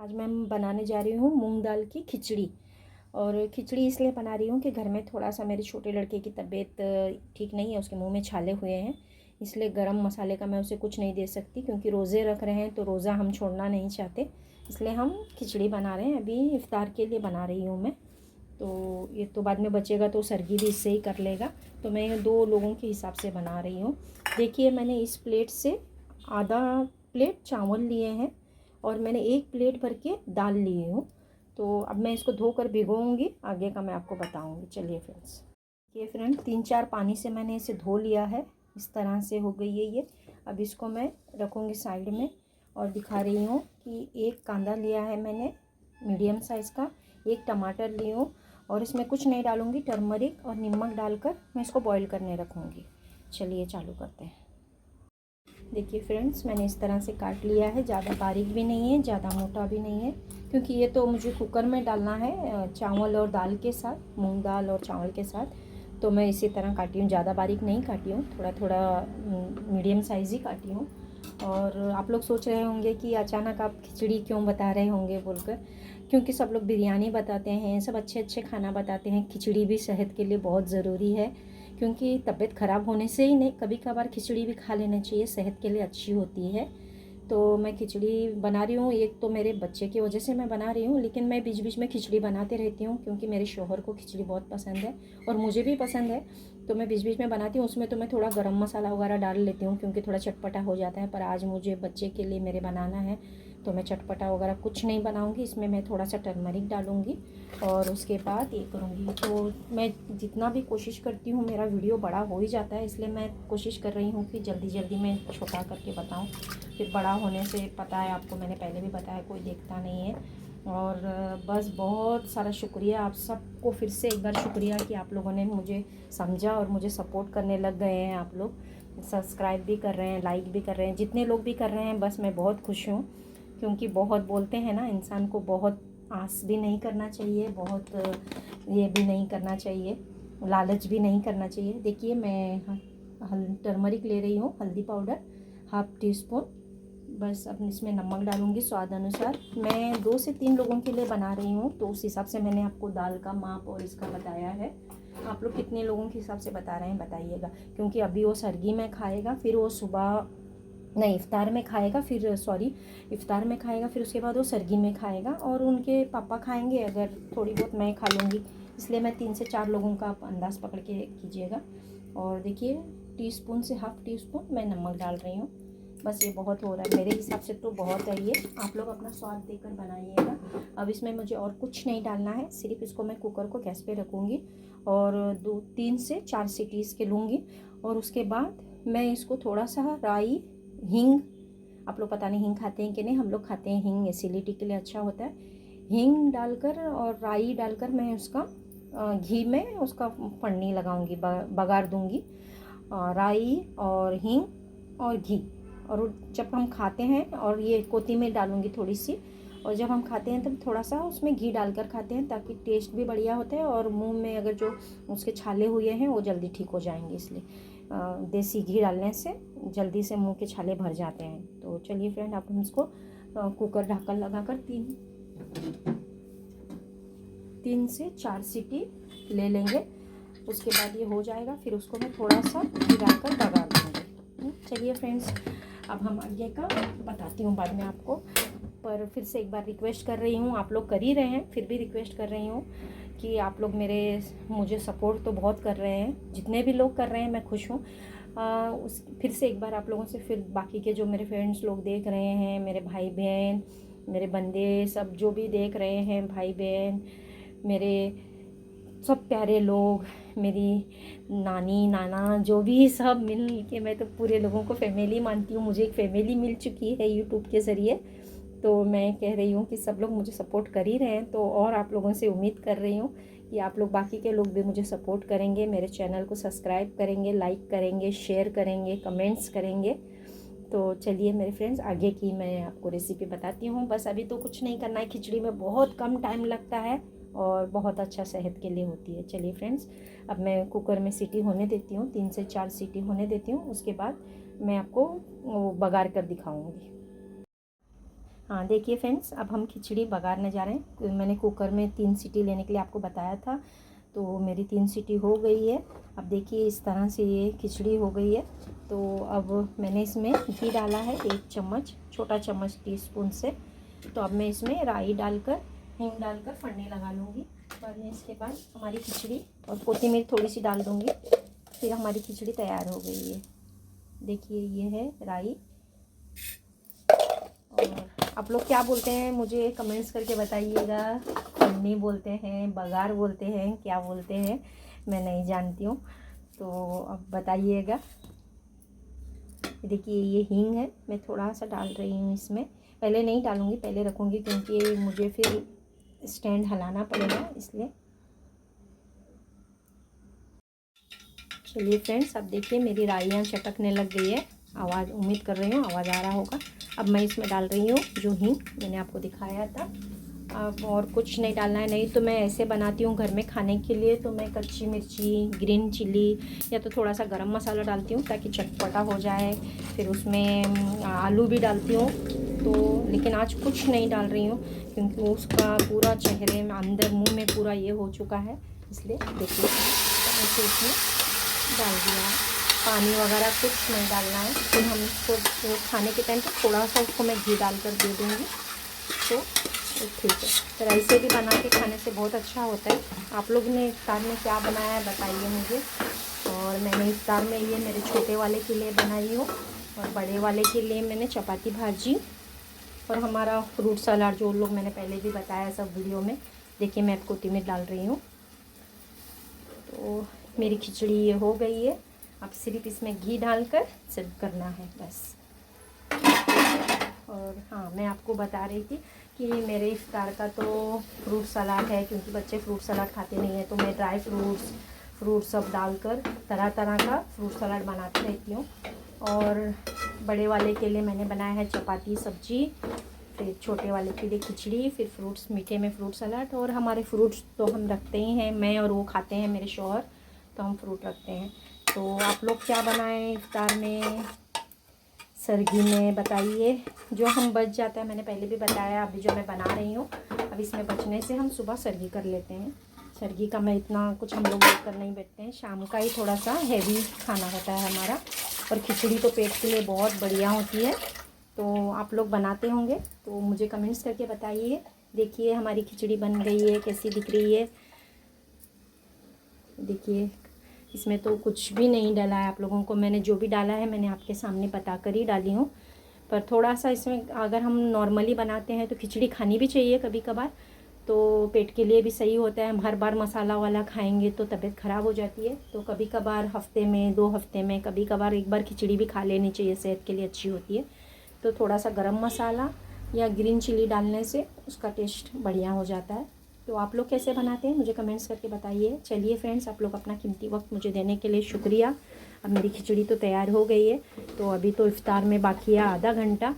आज मैं बनाने जा रही हूँ मूंग दाल की खिचड़ी। और खिचड़ी इसलिए बना रही हूँ कि घर में थोड़ा सा मेरे छोटे लड़के की तबीयत ठीक नहीं है, उसके मुंह में छाले हुए हैं। इसलिए गरम मसाले का मैं उसे कुछ नहीं दे सकती, क्योंकि रोज़े रख रहे हैं तो रोज़ा हम छोड़ना नहीं चाहते। इसलिए हम खिचड़ी बना रहे हैं, अभी इफ़्तार के लिए बना रही हूँ मैं। तो ये तो बाद में बचेगा तो सरगी भी इससे ही कर लेगा। तो मैं 2 लोगों के हिसाब से बना रही हूँ। देखिए, मैंने इस प्लेट से आधा प्लेट चावल लिए हैं और मैंने 1 प्लेट भर के दाल लिए हूँ। तो अब मैं इसको धोकर भिगोऊंगी, आगे का मैं आपको बताऊंगी। चलिए फ्रेंड्स, ये फ्रेंड 3-4 पानी से मैंने इसे धो लिया है। इस तरह से हो गई है ये। अब इसको मैं रखूँगी साइड में और दिखा रही हूँ कि 1 कांदा लिया है मैंने मीडियम साइज़ का, 1 टमाटर ली हूँ और इसमें कुछ नहीं डालूँगी, टर्मरिक और नमक डालकर मैं इसको बॉईल करने रखूँगी। चलिए चालू करते हैं। देखिए फ्रेंड्स, मैंने इस तरह से काट लिया है, ज़्यादा बारीक भी नहीं है, ज़्यादा मोटा भी नहीं है, क्योंकि ये तो मुझे कुकर में डालना है चावल और दाल के साथ, मूंग दाल और चावल के साथ। तो मैं इसी तरह काटी हूँ, ज़्यादा बारीक नहीं काटी हूँ, थोड़ा थोड़ा मीडियम साइज़ ही काटी हूँ। और आप लोग सोच रहे होंगे कि अचानक आप खिचड़ी क्यों बता रहे होंगे बोलकर, क्योंकि सब लोग बिरयानी बताते हैं, सब अच्छे अच्छे खाना बताते हैं। खिचड़ी भी सेहत के लिए बहुत ज़रूरी है, क्योंकि तबीयत ख़राब होने से ही नहीं, कभी कभार खिचड़ी भी खा लेना चाहिए, सेहत के लिए अच्छी होती है। तो मैं खिचड़ी बना रही हूँ। एक तो मेरे बच्चे की वजह से मैं बना रही हूँ, लेकिन मैं बीच बीच में खिचड़ी बनाते रहती हूँ, क्योंकि मेरे शौहर को खिचड़ी बहुत पसंद है और मुझे भी पसंद है। तो मैं बीच बीच में बनाती हूँ। उसमें तो मैं थोड़ा गरम मसाला वगैरह डाल लेती हूँ, क्योंकि थोड़ा चटपटा हो जाता है। पर आज मुझे बच्चे के लिए मेरे बनाना है, तो मैं चटपटा वगैरह कुछ नहीं बनाऊँगी। इसमें मैं थोड़ा सा टर्मरिक डालूँगी और उसके बाद ये करूँगी। तो मैं जितना भी कोशिश करती हूँ, मेरा वीडियो बड़ा हो ही जाता है, इसलिए मैं कोशिश कर रही हूँ कि जल्दी जल्दी मैं छोटा करके बताऊँ। फिर बड़ा होने से पता है आपको, मैंने पहले भी बताया, कोई देखता नहीं है। और बस बहुत सारा शुक्रिया आप सबको, फिर से एक बार शुक्रिया कि आप लोगों ने मुझे समझा और मुझे सपोर्ट करने लग गए हैं। आप लोग सब्सक्राइब भी कर रहे हैं, लाइक भी कर रहे हैं, जितने लोग भी कर रहे हैं, बस मैं बहुत खुश हूँ। क्योंकि बहुत बोलते हैं ना, इंसान को बहुत आस भी नहीं करना चाहिए, बहुत ये भी नहीं करना चाहिए, लालच भी नहीं करना चाहिए। देखिए, मैं टर्मरिक ले रही हूँ, हल्दी पाउडर 1/2 टीस्पून। बस अब इसमें नमक डालूँगी स्वाद अनुसार। मैं 2 से 3 लोगों के लिए बना रही हूँ, तो उस हिसाब से मैंने आपको दाल का माप और इसका बताया है। आप लोग कितने लोगों के हिसाब से बता रहे हैं बताइएगा, क्योंकि अभी वो सरगी में खाएगा, फिर वो सुबह नहीं इफ़्तार में खाएगा, फिर सॉरी इफ़्तार में खाएगा, फिर उसके बाद वो सरगी में खाएगा और उनके पापा खाएंगे, अगर थोड़ी बहुत मैं खा लूँगी। इसलिए मैं 3 से 4 लोगों का आप अंदाज़ पकड़ के कीजिएगा। और देखिए, टीस्पून से 1/2 टीस्पून मैं नमक डाल रही हूँ। बस ये बहुत हो रहा है मेरे हिसाब से, तो बहुत है ये, आप लोग अपना स्वाद देकर बनाइएगा। अब इसमें मुझे और कुछ नहीं डालना है, सिर्फ इसको मैं कुकर को गैस पे रखूँगी और 3 से 4 सीटी इसके लूँगी। और उसके बाद मैं इसको थोड़ा सा राई, हींग, आप लोग पता नहीं हींग खाते हैं कि नहीं, हम लोग खाते हैं हींग, एसिडिटी के लिए अच्छा होता है। हींग डालकर और राई डालकर मैं उसका घी में उसका फड़नी लगाऊंगी, बघार दूंगी। राई और हींग और घी, और जब हम खाते हैं, और ये कोथिमीर डालूंगी थोड़ी सी, और जब हम खाते हैं तब थोड़ा सा उसमें घी डालकर खाते हैं, ताकि टेस्ट भी बढ़िया होता है और मुंह में अगर जो उसके छाले हुए हैं वो जल्दी ठीक हो जाएंगे। इसलिए देसी घी डालने से जल्दी से मुंह के छाले भर जाते हैं। तो चलिए फ्रेंड, आप हम इसको कुकर ढक्कन लगाकर 3 से 4 सीटी ले लेंगे। उसके बाद ये हो जाएगा, फिर उसको मैं थोड़ा सा गिराकर बघार दूँगी। चलिए फ्रेंड्स, अब हम आगे का बताती हूँ बाद में आपको। पर फिर से एक बार रिक्वेस्ट कर रही हूँ, आप लोग कर ही रहे हैं, फिर भी रिक्वेस्ट कर रही हूँ कि आप लोग मुझे सपोर्ट तो बहुत कर रहे हैं, जितने भी लोग कर रहे हैं मैं खुश हूँ। फिर से एक बार आप लोगों से, फिर बाकी के जो मेरे फ्रेंड्स लोग देख रहे हैं, मेरे भाई बहन, मेरे बंदे, सब जो भी देख रहे हैं, भाई बहन, मेरे सब प्यारे लोग, मेरी नानी नाना, जो भी सब मिल के, मैं तो पूरे लोगों को फैमिली मानती हूँ। मुझे एक फैमिली मिल चुकी है यूट्यूब के ज़रिए। तो मैं कह रही हूँ कि सब लोग मुझे सपोर्ट कर ही रहे हैं, तो और आप लोगों से उम्मीद कर रही हूँ कि आप लोग, बाकी के लोग भी मुझे सपोर्ट करेंगे, मेरे चैनल को सब्सक्राइब करेंगे, लाइक करेंगे, शेयर करेंगे, कमेंट्स करेंगे। तो चलिए मेरे फ्रेंड्स, आगे की मैं आपको रेसिपी बताती हूँ। बस अभी तो कुछ नहीं करना है, खिचड़ी में बहुत कम टाइम लगता है और बहुत अच्छा सेहत के लिए होती है। चलिए फ्रेंड्स, अब मैं कुकर में सीटी होने देती हूँ, 3 से 4 सीटी होने देती हूँ। उसके बाद मैं आपको वो बघार कर दिखाऊँगी। हाँ देखिए फ्रेंड्स, अब हम खिचड़ी बघारने जा रहे हैं। मैंने कुकर में 3 सीटी लेने के लिए आपको बताया था, तो मेरी 3 सीटी हो गई है। अब देखिए इस तरह से ये खिचड़ी हो गई है। तो अब मैंने इसमें घी डाला है 1 चम्मच, छोटा चम्मच टीस्पून से। तो अब मैं इसमें राई डालकर, हींग डालकर फड़ने लगा लूँगी। फड़ने इसके बाद हमारी खिचड़ी, और कोथिमीर थोड़ी सी डाल दूँगी, फिर हमारी खिचड़ी तैयार हो गई है। देखिए ये है राई। और आप लोग क्या बोलते हैं मुझे कमेंट्स करके बताइएगा। फन्नी बोलते हैं, बघार बोलते हैं, क्या बोलते हैं, मैं नहीं जानती हूँ, तो अब बताइएगा। देखिए ये हींग है, मैं थोड़ा सा डाल रही हूँ इसमें। पहले नहीं डालूँगी, पहले रखूँगी क्योंकि मुझे फिर स्टैंड हिलाना पड़ेगा, इसलिए। चलिए फ्रेंड्स, अब देखिए मेरी राइयाँ चटकने लग गई है। आवाज़, उम्मीद कर रही हूँ आवाज़ आ रहा होगा। अब मैं इसमें डाल रही हूँ जो हींग मैंने आपको दिखाया था। अब और कुछ नहीं डालना है, नहीं तो मैं ऐसे बनाती हूँ घर में खाने के लिए, तो मैं कच्ची मिर्ची, ग्रीन चिली या तो थोड़ा सा गरम मसाला डालती हूँ ताकि चटपटा हो जाए। फिर उसमें आलू भी डालती हूँ। तो लेकिन आज कुछ नहीं डाल रही हूँ क्योंकि उसका पूरा चेहरे में, अंदर मुँह में पूरा ये हो चुका है, इसलिए। देखिए ऐसे इसमें डाल दिया, पानी वगैरह कुछ नहीं डालना है। फिर हम इसको खाने के टाइम पे थोड़ा सा उसको मैं घी डालकर दे दूँगी, तो ठीक है। फिर ऐसे भी बना के खाने से बहुत अच्छा होता है। आप लोग ने इफ्तार में क्या बनाया है बताइए मुझे। और मैंने इफ्तार में ये मेरे छोटे वाले के लिए बनाई हूँ, और बड़े वाले के लिए मैंने चपाती भाजी और हमारा फ्रूट सलाद, जो लोग मैंने पहले भी बताया सब वीडियो में। देखिए मैं कोथिमीर डाल रही हूँ। तो मेरी खिचड़ी ये हो गई है। अब सिर्फ इसमें घी डालकर सर्व करना है बस। और हाँ, मैं आपको बता रही थी कि मेरे इफ्तार का तो फ्रूट सलाद है, क्योंकि बच्चे फ्रूट सलाद खाते नहीं हैं, तो मैं ड्राई फ्रूट सब डालकर तरह तरह का फ्रूट सलाद बनाती रहती हूँ। और बड़े वाले के लिए मैंने बनाया है चपाती सब्जी, फिर छोटे वाले के लिए खिचड़ी, फिर फ्रूट्स, मीठे में फ्रूट सलाद। और हमारे फ्रूट्स तो हम रखते ही हैं, मैं और वो खाते हैं, मेरे शौहर, तो हम फ्रूट रखते हैं। तो आप लोग क्या बनाएं इफ्तार में, सरगी में, बताइए। जो हम बच जाता है, मैंने पहले भी बताया, अभी जो मैं बना रही हूँ, अब इसमें बचने से हम सुबह सरगी कर लेते हैं। सरगी का मैं इतना कुछ हम लोग कर नहीं बैठते हैं, शाम का ही थोड़ा सा हैवी खाना होता है हमारा। और खिचड़ी तो पेट के लिए बहुत बढ़िया होती है, तो आप लोग बनाते होंगे तो मुझे कमेंट्स करके बताइए। देखिए हमारी खिचड़ी बन गई है, कैसी दिख रही है। देखिए इसमें तो कुछ भी नहीं डाला है, आप लोगों को मैंने जो भी डाला है मैंने आपके सामने बता कर ही डाली हूँ। पर थोड़ा सा इसमें, अगर हम नॉर्मली बनाते हैं तो खिचड़ी खानी भी चाहिए कभी कभार, तो पेट के लिए भी सही होता है। हम हर बार मसाला वाला खाएंगे तो तबीयत ख़राब हो जाती है, तो कभी कभार हफ्ते में, 2 हफ्ते में कभी कभार एक बार खिचड़ी भी खा लेनी चाहिए, सेहत के लिए अच्छी होती है। तो थोड़ा सा गरम मसाला या ग्रीन चिली डालने से उसका टेस्ट बढ़िया हो जाता है। तो आप लोग कैसे बनाते हैं मुझे कमेंट्स करके बताइए। चलिए फ्रेंड्स, आप लोग अपना कीमती वक्त मुझे देने के लिए शुक्रिया। अब मेरी खिचड़ी तो तैयार हो गई है, तो अभी तो इफ्तार में बाकी है आधा घंटा,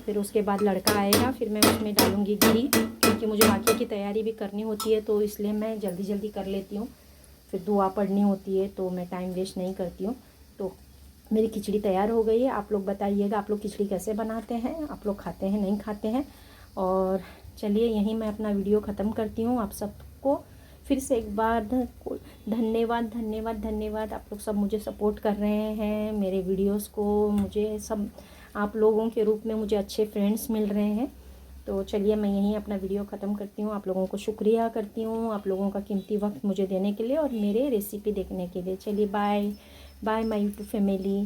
फिर उसके बाद लड़का आएगा, फिर मैं उसमें डालूँगी घी, क्योंकि मुझे बाकी की तैयारी भी करनी होती है, तो इसलिए मैं जल्दी जल्दी कर लेती हूँ। फिर दुआ पढ़नी होती है, तो मैं टाइम वेस्ट नहीं करती हूँ। तो मेरी खिचड़ी तैयार हो गई है। आप लोग बताइएगा आप लोग खिचड़ी कैसे बनाते हैं, आप लोग खाते हैं नहीं खाते हैं। और चलिए यहीं मैं अपना वीडियो ख़त्म करती हूँ। आप सबको फिर से एक बार धन्यवाद धन्यवाद धन्यवाद। आप लोग सब मुझे सपोर्ट कर रहे हैं, मेरे वीडियोस को, मुझे सब आप लोगों के रूप में मुझे अच्छे फ्रेंड्स मिल रहे हैं। तो चलिए मैं यहीं अपना वीडियो ख़त्म करती हूँ। आप लोगों को शुक्रिया करती हूँ, आप लोगों का कीमती वक्त मुझे देने के लिए और मेरे रेसिपी देखने के लिए। चलिए bye bye my YouTube family.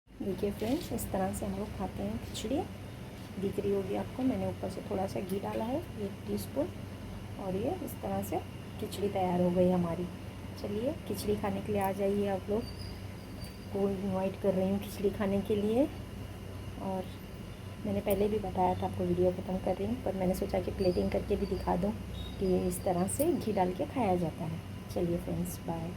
देखिए फ्रेंड्स, इस तरह से हम लोग खाते हैं खिचड़ी, दिख रही होगी आपको। मैंने ऊपर से थोड़ा सा घी डाला है, 1 टीस्पून, और ये इस तरह से खिचड़ी तैयार हो गई हमारी। चलिए खिचड़ी खाने के लिए आ जाइए, आप लोग को इनवाइट कर रही हूँ खिचड़ी खाने के लिए। और मैंने पहले भी बताया था आपको, वीडियो ख़त्म कर रही हूँ, पर मैंने सोचा कि प्लेटिंग करके भी दिखा दूँ कि इस तरह से घी डाल के खाया जाता है। चलिए फ्रेंड्स बाय।